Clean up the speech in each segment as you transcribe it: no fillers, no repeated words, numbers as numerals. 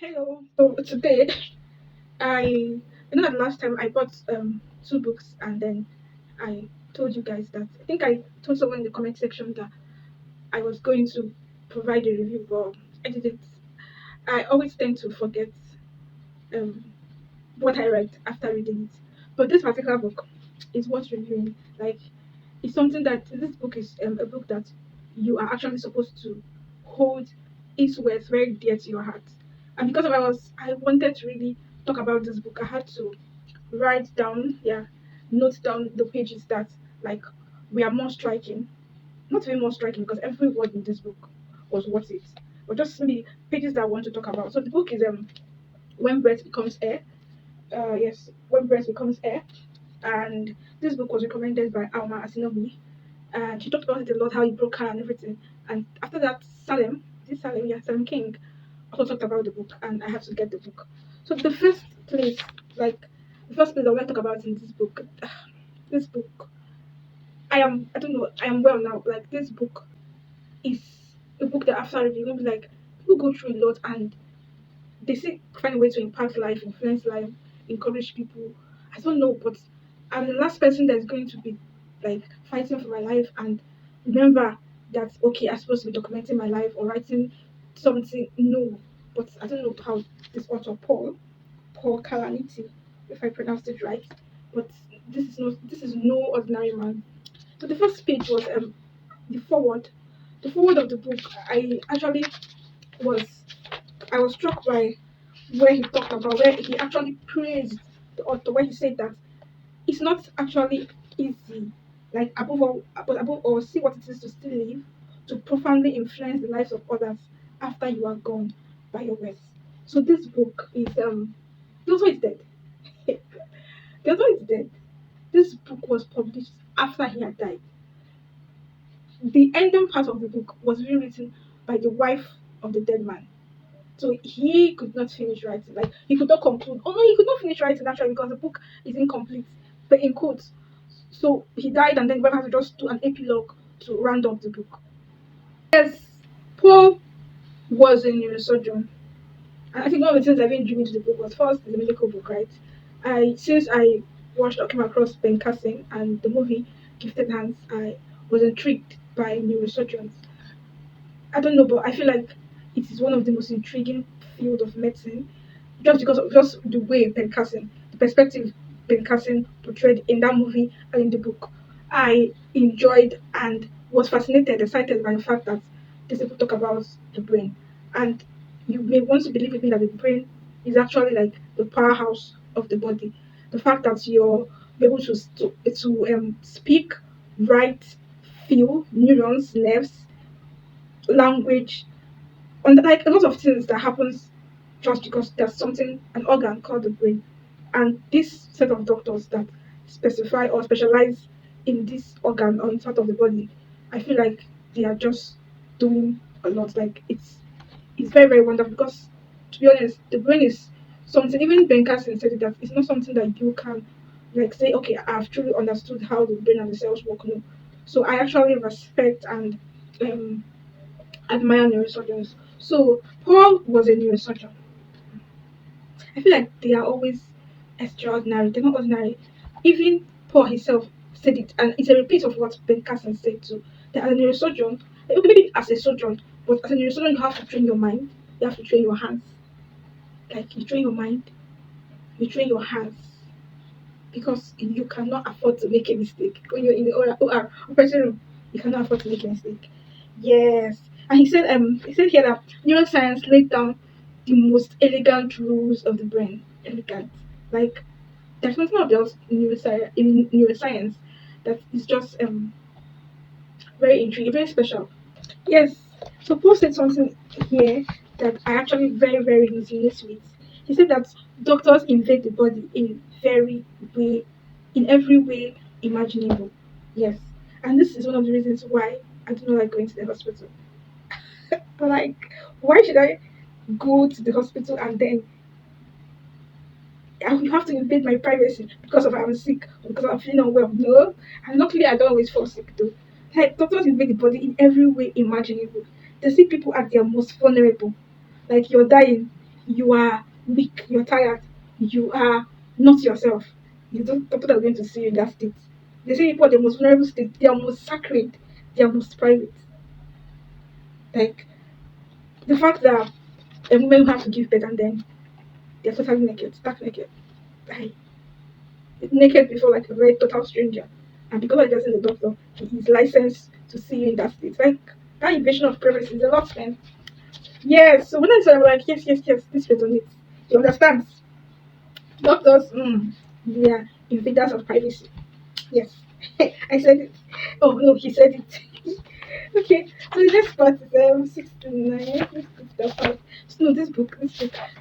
Hello. So today, I you know that last time I bought two books and then I told you guys that I think I told someone in the comment section that I was going to provide a review, but I didn't. I always tend to forget um what I read after reading it. But this particular book is worth reviewing. Like it's something that this book is a book that you are actually supposed to hold its worth very dear to your heart. And because I wanted to really talk about this book, I had to write down, yeah, note down the pages that like were more striking. Not even more striking because every word in this book was worth it. But just maybe pages that I want to talk about. So the book is When Breath Becomes Air. Yes, When Breath Becomes Air. And this book was recommended by Alma Asinobi, and she talked about it a lot, how he broke her and everything. And after that, Salem, is it Salem? Yeah, Salem King also talked about the book, and I have to get the book. So like the first place I want to talk about in this book, I don't know, I am well now. Like this book is a book that after reviewing, like people go through a lot and they still find a way to impact life, influence life, encourage people. I don't know, but I'm the last person that's going to be like fighting for my life and remember that okay, I'm supposed to be documenting my life or writing something. No, but I don't know how this author Paul Calamity, if I pronounced it right, but this is no ordinary man. So the first page was the forward. The forward of the book. Was I was struck by where he talked about where he actually praised the author where he said that it's not actually easy like above all see what it is to still live to profoundly influence the lives of others after you are gone by your words. So this book is the author is dead. The author is dead. This book was published after he had died. The ending part of the book was rewritten by the wife of the dead man. So he could not finish writing. Like he could not conclude. Oh no, he could not finish writing actually because the book is incomplete. But in quotes. So he died and then we had to just do an epilogue to round up the book. Yes, Paul was a neurosurgeon. And I think one of the things I've been drew into the book was first the medical book, right? I watched or came across Ben Carson and the movie Gifted Hands, I was intrigued by neurosurgeons. I don't know, but I feel like it is one of the most intriguing field of medicine just because of just the way Ben Carson, the perspective Ben Carson portrayed in that movie and in the book. I enjoyed and was fascinated, excited by the fact that these people talk about the brain. And you may want to believe with me that the brain is actually like the powerhouse of the body. The fact that you're able to speak, write, feel, neurons, nerves, language, and like a lot of things that happens just because there's something an organ called the brain, and this set of doctors that specify or specialize in this organ or in part of the body, I feel like they are just doing a lot. Like it's very very wonderful because to be honest, the brain is something. Even Ben Carson said it, that it's not something that you can like say okay I've truly understood how the brain and the cells work. No, so I actually respect and um admire neurosurgeons. So Paul was a neurosurgeon. I feel like they are always extraordinary. They're not ordinary. Even Paul himself said it, and it's a repeat of what Ben Carson said too. That as a neurosurgeon, okay, maybe as a surgeon, but as a neurosurgeon, you have to train your mind. You have to train your hands. Like you train your mind, you train your hands because you cannot afford to make a mistake when you're in the OR operating room. You cannot afford to make a mistake. Yes. And he said here that neuroscience laid down the most elegant rules of the brain. Elegant. Like there's nothing about neuroscience that is just very intriguing, very special. Yes. So Paul said something here that I actually very, very resonate with. He said that doctors invade the body way in every way imaginable. Yes. And this is one of the reasons why I do not like going to the hospital. But like, why should I go to the hospital and then you have to invade my privacy because of I'm sick or because I'm feeling unwell? No, and luckily I don't always fall sick though. Like doctors invade the body in every way imaginable. They see people at their most vulnerable. Like you're dying, you are weak, you're tired, you are not yourself. You don't people are going to see you in that state. They say people are the most vulnerable state, they are most sacred, they are most private. Like the fact that a woman will have to give birth and then they're totally naked, stark naked. Like naked before like a very total stranger. And because I just in the doctor, he is licensed to see you in that state. Like that invasion of privacy is a lot, man. Yes, so when I said I'm like, yes, yes, yes, this resonates. He understands. Doctors, they are invaders of privacy. Yes. I said it. Oh no, he said it. Okay, so the next part is 69. So no, this book.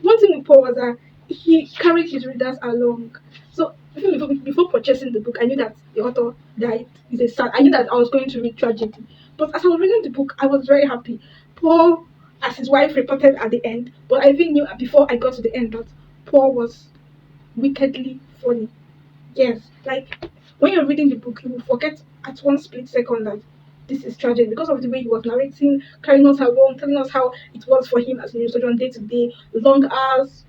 One thing with Paul was that he carried his readers along. So even before purchasing the book, I knew that the author died. Is a sad. I knew that I was going to read tragedy, but as I was reading the book, I was very happy. Paul, as his wife reported at the end, but I even knew before I got to the end that Paul was wickedly funny. Yes, like when you're reading the book, you will forget at one split second that this is tragic because of the way he was narrating, carrying us along, telling us how it was for him as a neurosurgeon day to day, long hours,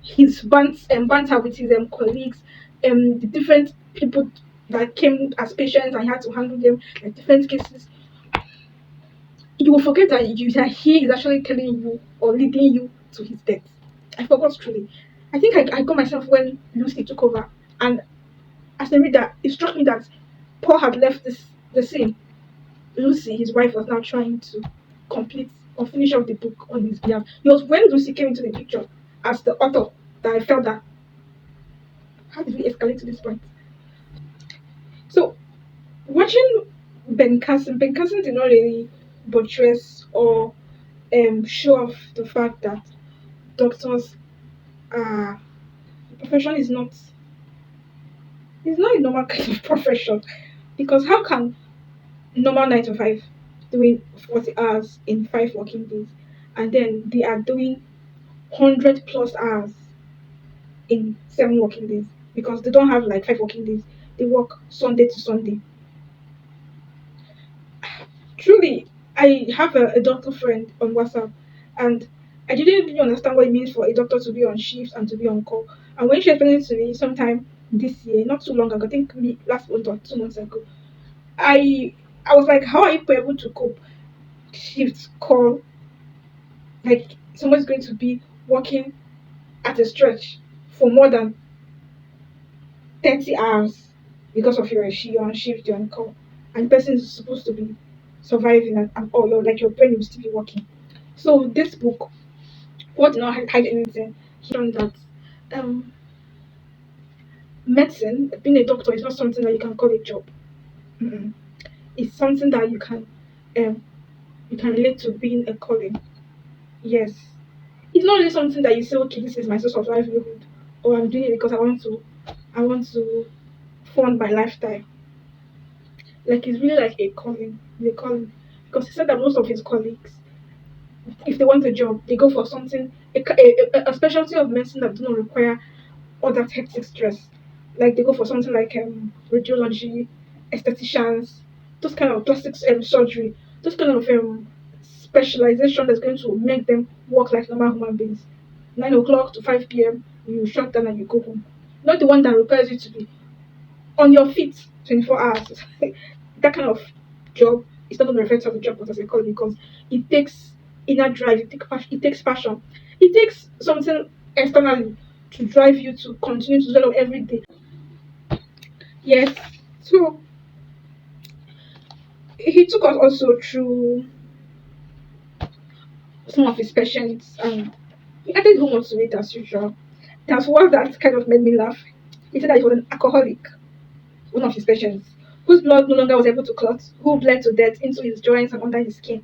his banter with his colleagues, the different people that came as patients and he had to handle them, like different cases. You will forget that he is actually telling you or leading you to his death. I forgot truly. I think I got myself when Lucy took over, and as a reader, it struck me that Paul had left the scene. Lucy, his wife, was now trying to complete or finish off the book on his behalf. It was when Lucy came into the picture as the author that I felt that how did we escalate to this point? So watching Ben Carson did not really buttress or show off the fact that doctors are the profession is not a normal kind of profession because how can normal 9 to 5 doing 40 hours in 5 working days and then they are doing 100 plus hours in 7 working days because they don't have like 5 working days, they work Sunday to Sunday. Truly, I have a doctor friend on WhatsApp, and I didn't really understand what it means for a doctor to be on shift and to be on call. And when she explained it to me sometime this year, not too long ago, I think maybe last month or 2 months ago, I I was like, how are you able to cope? Shift call, like someone's going to be working at a stretch for more than 30 hours because of you're on shift, you're on call, and the person is supposed to be surviving and all your like your brain will still be working. So this book, what did not hide anything, he found that um medicine, being a doctor is not something that you can call a job. Mm-mm. It's something that um you can relate to being a calling. Yes. It's not really something that you say, okay, this is my source of livelihood, or I'm doing it because I want to fund my lifestyle. Like it's really like a calling. They calling because he said that most of his colleagues, if they want a job, they go for something a specialty of medicine that do not require all that hectic stress. Like they go for something like radiology, aestheticians, those kind of plastic surgery, those kind of specialization that's going to make them work like normal human beings. 9 o'clock to 5 p.m. You shut down and you go home. Not the one that requires you to be on your feet 24 hours. That kind of job is not going to refer to as a job but as a calling because it takes inner drive, it takes passion, it takes something externally to drive you to continue to develop every day. Yes. So he took us also through some of his patients and he added humor to it as usual. That's one that kind of made me laugh. He said that he was an alcoholic, one of his patients, whose blood no longer was able to clot, who bled to death into his joints and under his skin.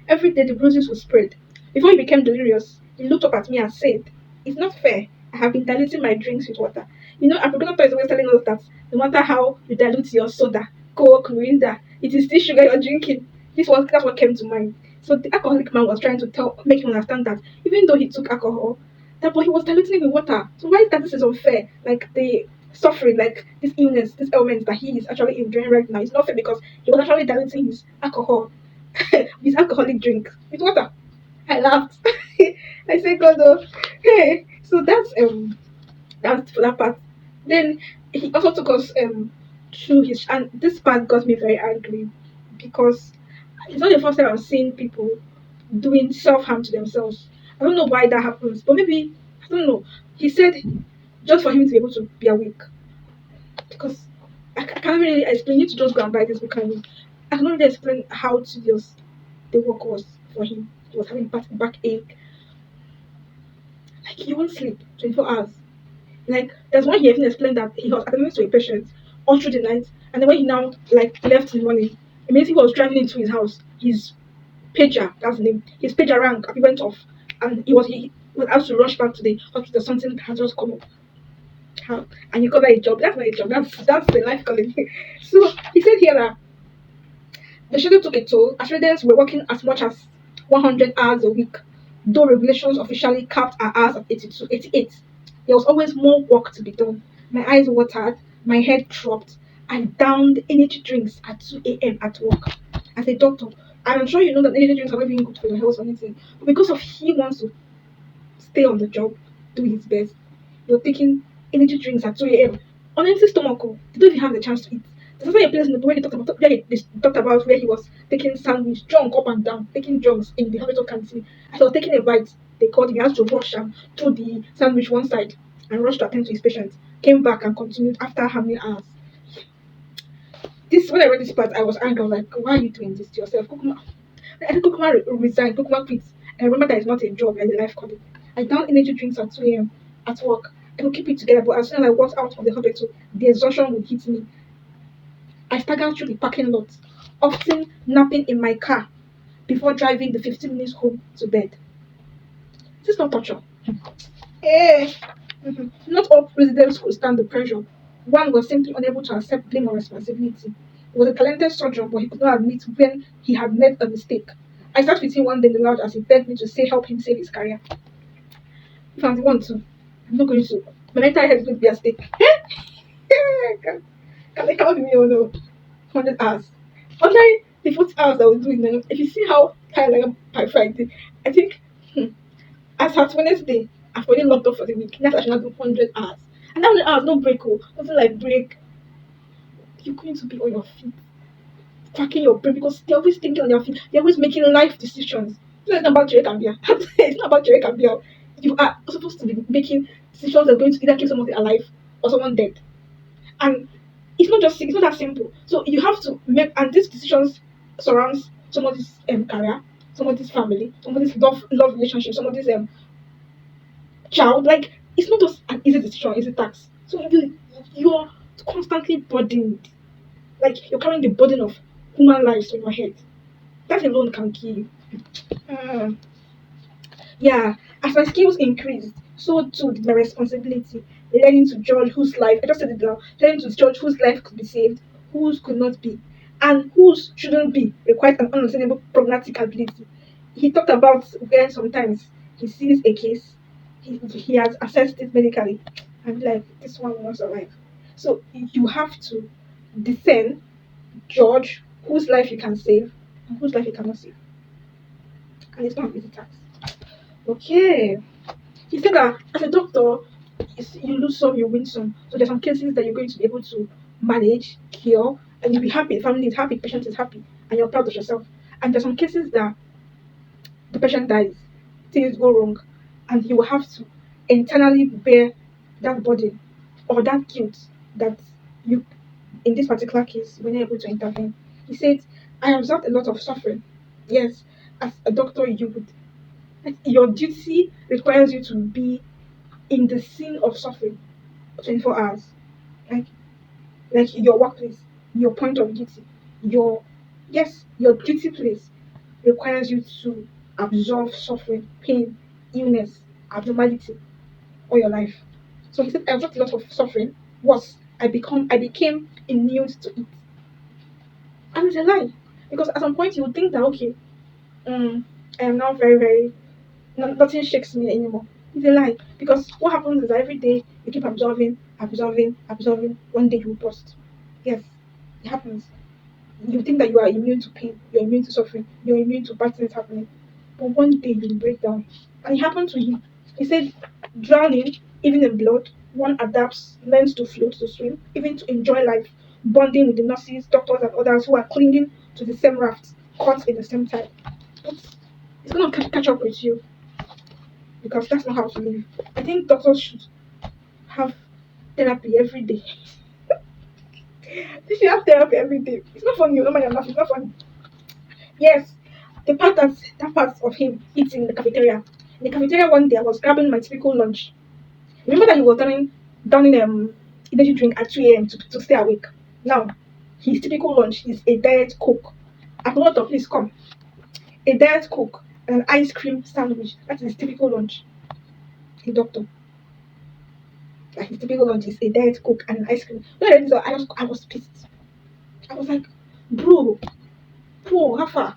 Every day the bruises would spread. Before he became delirious, he looked up at me and said, "It's not fair. I have been diluting my drinks with water." You know, African doctor is always telling us that no matter how you dilute your soda, Coke, Mirinda, it is still sugar you're drinking. That's what came to mind. So the alcoholic man was trying to make him understand that even though he took alcohol, that but he was diluting it with water. So why is that this is unfair? Like the suffering, like this illness, this ailment that he is actually enjoying right now is not fair because he was actually diluting his alcohol, his alcoholic drink with water. I laughed. I say God, oh, hey. So that's for that part. Then he also took us through his, and this part got me very angry because it's not the first time I'm seeing people doing self harm to themselves. I don't know why that happens, but maybe I don't know. He said just for him to be able to be awake because I can't really explain. You to just go and buy this book and read. I cannot really explain how tedious the work was for him. He was having backache. Like he won't sleep 24 hours. Like there's one he even explained that he was attending to a patient all through the night, and then when he now like left in the morning, immediately he was driving into his house. His pager, that's the name. His pager rang, he went off, and he was asked to rush back to the hospital. Something has just come up. How? And you call that a job? That's not a job. That's the life calling. So he said here that the schedule took a toll as residents were working as much as 100 hours a week, though regulations officially capped our hours at 82, 88. There was always more work to be done. My eyes watered, my head dropped. I downed energy drinks at 2 a.m. at work. As a doctor, and I'm sure you know that energy drinks are not even good for your health or anything. But because of he wants to stay on the job, do his best, you're taking energy drinks at 2 a.m. on empty stomach. Oh, they don't even have the chance to eat. There's also a place in the book where he talked about where he was taking sandwich, drunk up and down, taking drugs in the hospital canteen. As he was taking a bite, they called him. He has to rush and throw the sandwich one side and rush to attend to his patient. Came back and continued after how many hours? This when I read this part, I was angry. I was like, why are you doing this to yourself? Kukuma, I think Kukuma resigned. Kukuma quit. And I remember that it's not a job, it's a life calling. I down energy drinks at 2 a.m. at work. I could keep it together, but as soon as I walked out of the hospital, the exhaustion would hit me. I staggered through the parking lot, often napping in my car before driving the 15 minutes home to bed. This is not torture. Eh. Not all residents could stand the pressure. One was simply unable to accept blame or responsibility. He was a talented surgeon, but he could not admit when he had made a mistake. I sat with him one day in the lounge as he begged me to say help him save his career. If I'm the one to, I'm not going to. My mental health is going to be at stake. Can they count me or no? 100 hours. Under the 40 hours I was doing now, if you see how tired I am by Friday, I think as at Wednesday, I've already locked up for the week. Next I should not do 100 hours. And that 100 hours, no break, oh, nothing like break. You're going to be on your feet, cracking your brain because they're always thinking on their feet. They're always making life decisions. It's not about Jerry Gambia. It's not about Jerry Gambia. You are supposed to be making decisions that are going to either keep someone alive or someone dead. And it's not that simple. So you have to make, and these decisions surrounds somebody's career, somebody's family, somebody's love relationship, somebody's child. Like it's not just an easy decision, it's a tax. So you're constantly burdened. Like you're carrying the burden of human lives on your head. That alone can kill you. Mm. Yeah, as my skills increased, so too did my responsibility. Learning to judge whose life, I just said it now, learning to judge whose life could be saved, whose could not be, and whose shouldn't be required an unattainable pragmatic ability. He talked about where sometimes he sees a case, he has assessed it medically, and be like, this one will not survive. So you have to discern, judge whose life you can save and whose life you cannot save. And it's not an easy task. Okay. He said that as a doctor, you lose some, you win some. So there's some cases that you're going to be able to manage, cure, and you'll be happy. The family is happy, the patient is happy, and you're proud of yourself. And there's some cases that the patient dies, things go wrong, and you will have to internally bear that burden or that guilt that you, in this particular case, were not able to intervene. He said, I observed a lot of suffering. Yes, as a doctor, you would. Your duty requires you to be in the scene of suffering 24 hours. Like like your workplace, your point of duty, your yes, your duty place requires you to absorb suffering, pain, illness, abnormality all your life. So he said I absorbed a lot of suffering was I became immune to it. And it's a lie. Because at some point you would think that okay, I am now very, very nothing shakes me anymore. It's a lie. Because what happens is that every day you keep absorbing, absorbing, absorbing, one day you will burst. Yes, it happens. You think that you are immune to pain, you're immune to suffering, you're immune to bad things happening. but one day you'll break down. And it happened to him. He said, drowning, even in blood, one adapts, learns to float, to swim, even to enjoy life, bonding with the nurses, doctors, and others who are clinging to the same raft, caught in the same tide. But it's going to catch up with you because that's not how to live. I think doctors should have therapy every day. They should have therapy every day. It's not funny, no matter laughing, it's not funny. Yes, that part of him eating in the cafeteria. In the cafeteria one day I was grabbing my typical lunch. Remember that he was downing energy drink at 2 a.m. To stay awake. Now his typical lunch is a diet coke. Apoloto, please come. A diet coke and an ice cream sandwich. That is his typical lunch. A doctor. Like his typical lunch is a diet coke and an ice cream. When I read this, I was pissed. I was like, bro, how far?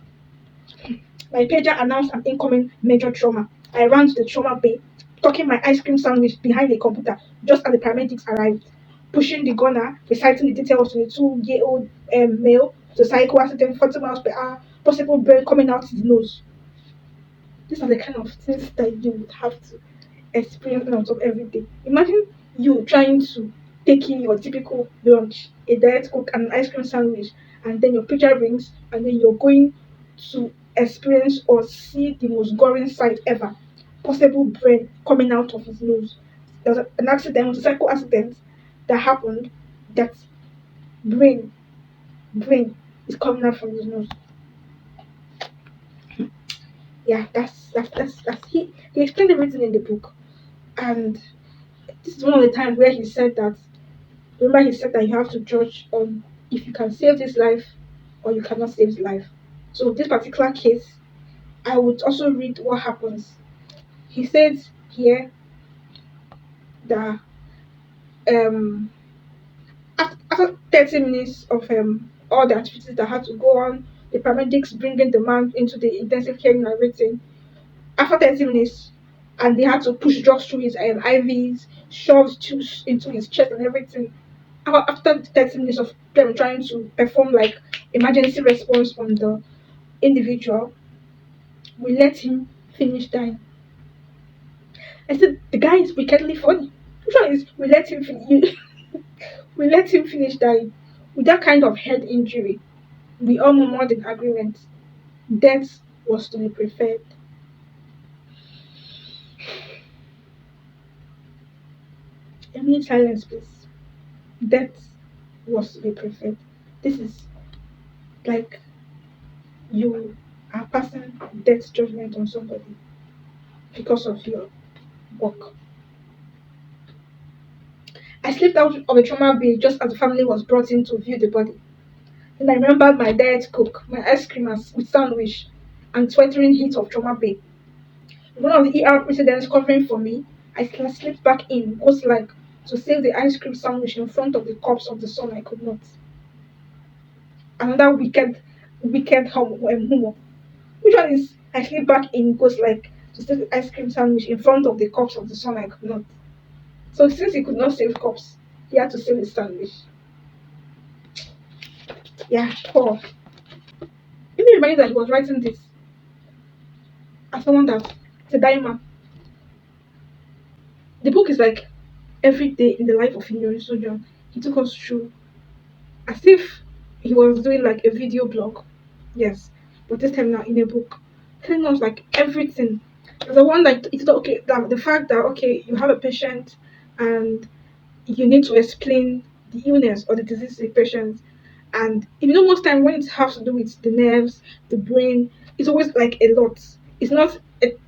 My pager announced an incoming major trauma. I ran to the trauma bay, tucking my ice cream sandwich behind the computer just as the paramedics arrived, pushing the gunner, reciting the details to the 2-year-old male to cycle accident 40 miles per hour, possible brain coming out his nose. These are the kind of things that you would have to experience out of every day. Imagine you trying to take in your typical lunch, a diet coke and an ice cream sandwich, and then your picture rings, and then you're going to experience or see the most goring sight ever. Possible brain coming out of his nose. There's an accident, motorcycle accident that happened that brain brain is coming out from his nose. Yeah, that's he explained everything in the book. And this is one of the times where he said that, remember, he said that you have to judge on if you can save this life or you cannot save the life. So this particular case, I would also read what happens. He says here that um after 30 minutes of all the activities that had to go on, the paramedics bringing the man into the intensive care and everything. After 30 minutes, and they had to push drugs through his IVs, shove tubes into his chest and everything. After 30 minutes of them trying to perform like emergency response on the individual, we let him finish dying. I said the guy is wickedly funny. Which one is we let him we let him finish dying with that kind of head injury? We all murmured in agreement. Death was to be preferred. A minute silence, please. Death was to be preferred. This is like you are passing death judgment on somebody because of your work. I slipped out of the trauma bay just as the family was brought in to view the body. Then I remembered my diet coke, my ice cream with sandwich, and sweltering heat of trauma bay. One of the ER residents covering for me, I slipped back in, ghost like, to save the ice cream sandwich in front of the corpse of the son I could not. Another wicked humor. Which one is I slip back in, ghost like, to save the ice cream sandwich in front of the corpse of the son I could not? So since he could not save corpse, he had to save the sandwich. Yeah, poor. It me remind that he was writing this as someone that is a dying man. The book is like every day in the life of Inyo Sojourn. He took us through as if he was doing like a video blog. Yes, but this time now in a book, telling us like everything. The one like it's not okay. The fact that okay, you have a patient and you need to explain the illness or the disease to the patient. And most time when it has to do with the nerves, the brain, it's always like a lot. It's not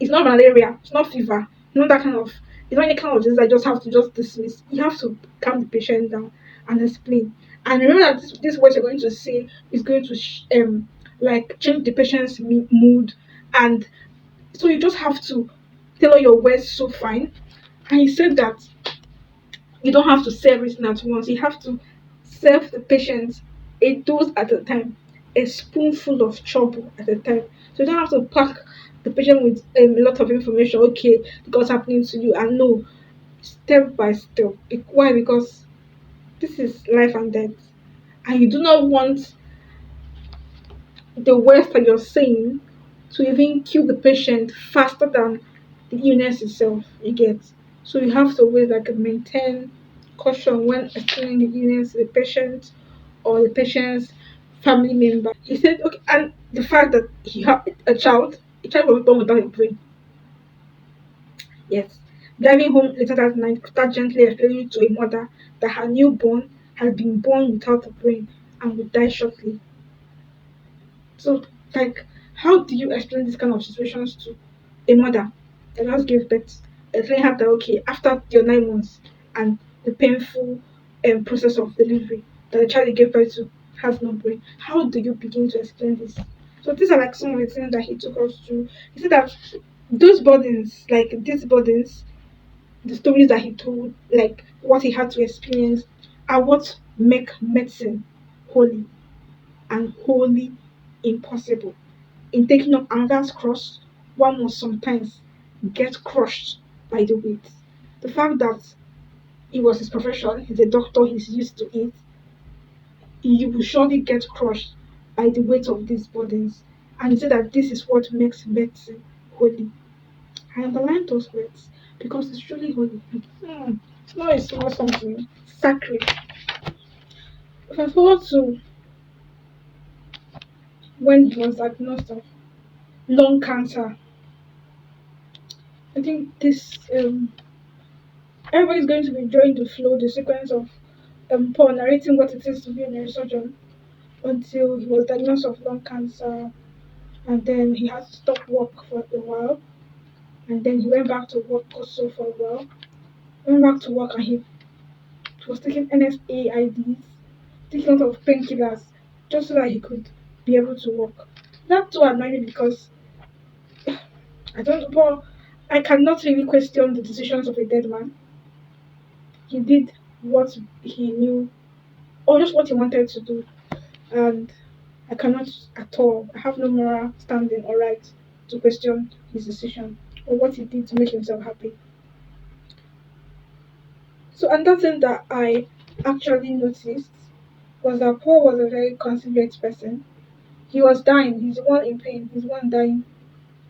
malaria, it's not fever, not that kind of it's not any kind of disease I just have to just dismiss. You have to calm the patient down and explain. And remember that this what you're going to say is going to like change the patient's mood, and so you just have to tailor your words so fine. And he said that you don't have to say everything at once. You have to serve the patient a dose at a time, a spoonful of trouble at a time. So you don't have to pack the patient with a lot of information. Okay, what's happening to you, and no, step by step. Why? Because this is life and death, and you do not want the words that you're saying to even kill the patient faster than the illness itself. You get, so you have to always like maintain caution when explaining the illness to the patient or the patient's family member. He said, okay, and the fact that he had a child was born without a brain. Yes. Driving home later that night after gently explaining to a mother that her newborn had been born without a brain and would die shortly. So, like, how do you explain this kind of situations to a mother that just gave birth? Explain her that, okay, after your 9 months and the painful process of delivery, that the child you gave birth to has no brain. How do you begin to explain this? So, these are like some of the things that he took us through. He said that those burdens, like these burdens, the stories that he told, like what he had to experience, are what make medicine holy and wholly impossible. In taking up another's cross, one must sometimes get crushed by the weight. The fact that it was his profession, he's a doctor, he's used to it, you will surely get crushed by the weight of these burdens. And he said that this is what makes medicine holy. I underline those words because it's truly holy. It's not a small something, sacred. Fast forward to when he was diagnosed of lung cancer. I think this everybody's going to be enjoying the flow, the sequence of Paul narrating what it is to be a neurosurgeon until he was diagnosed of lung cancer, and then he had to stop work for a while, and then he went back to work also for a while. Went back to work and he was taking NSAIDs, taking a lot of painkillers just so that he could be able to work. That too annoyed me because I don't know, I cannot really question the decisions of a dead man. He did what he knew or just what he wanted to do, and I cannot at all. I have no moral standing or right to question his decision or what he did to make himself happy. So another thing that I actually noticed was that Paul was a very considerate person. He was dying. He's the one in pain. He's the one dying,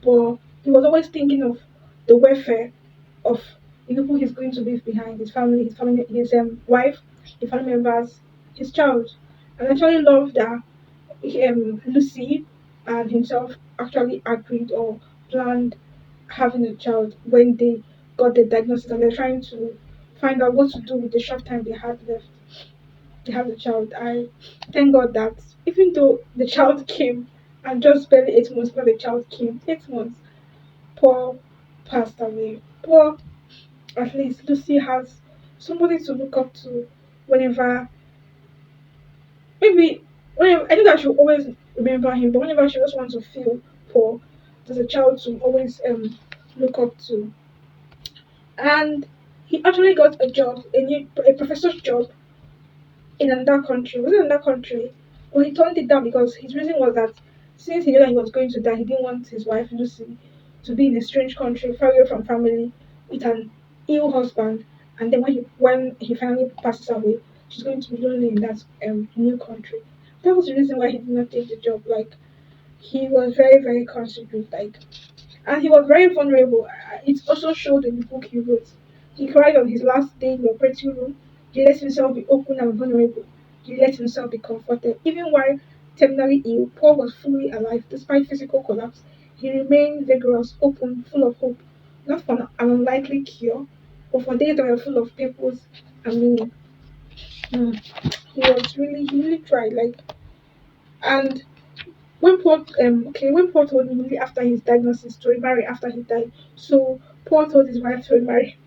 but he was always thinking of the welfare of the people he's going to leave behind, his family, his wife, his family members, his child. And I actually love that Lucy and himself actually agreed or planned having a child when they got the diagnosis and they're trying to find out what to do with the short time they had left to have the child. I thank God that even though the child came and just barely 8 months before the child came, 8 months, Paul passed away. Paul, at least Lucy has somebody to look up to whenever, maybe, whenever, I think I should always remember him, but whenever she just wants to feel Paul, there's a child to always look up to. And he actually got a job, a professor's job in another country. Was it another country? But he turned it down because his reason was that since he knew that he was going to die, he didn't want his wife Lucy to be in a strange country, far away from family, with an ill husband. And then when he finally passes away, she's going to be lonely in that new country. That was the reason why he did not take the job. Like he was very very considerate. Like and he was very vulnerable. It also showed in the book he wrote. He cried on his last day in the operating room. He let himself be open and vulnerable. He let himself be comforted. Even while terminally ill, Paul was fully alive despite physical collapse. He remained vigorous, open, full of hope, not for an unlikely cure, but for days that were full of purpose and meaning. Mm. He really tried. Like, and when Paul told immediately after his diagnosis to remarry after he died, so Paul told his wife to remarry.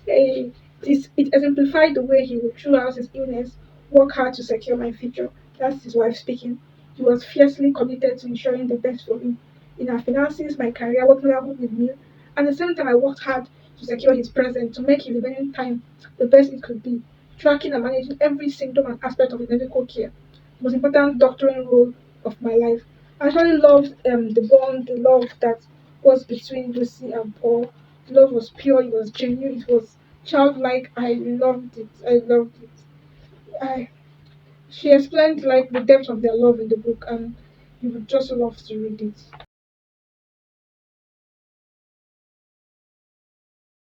Eh, it exemplified the way he would, throughout his illness, work hard to secure my future. That's his wife speaking. He was fiercely committed to ensuring the best for me. In our finances, my career, what motherhood with me. And at the same time, I worked hard to secure his present, to make his remaining time the best it could be, tracking and managing every symptom and aspect of his medical care. The most important doctoring role of my life. I actually loved the bond, the love that was between Lucy and Paul. The love was pure, it was genuine, it was childlike. I loved it. I loved it. I She explained like the depth of their love in the book, and you would just love to read it.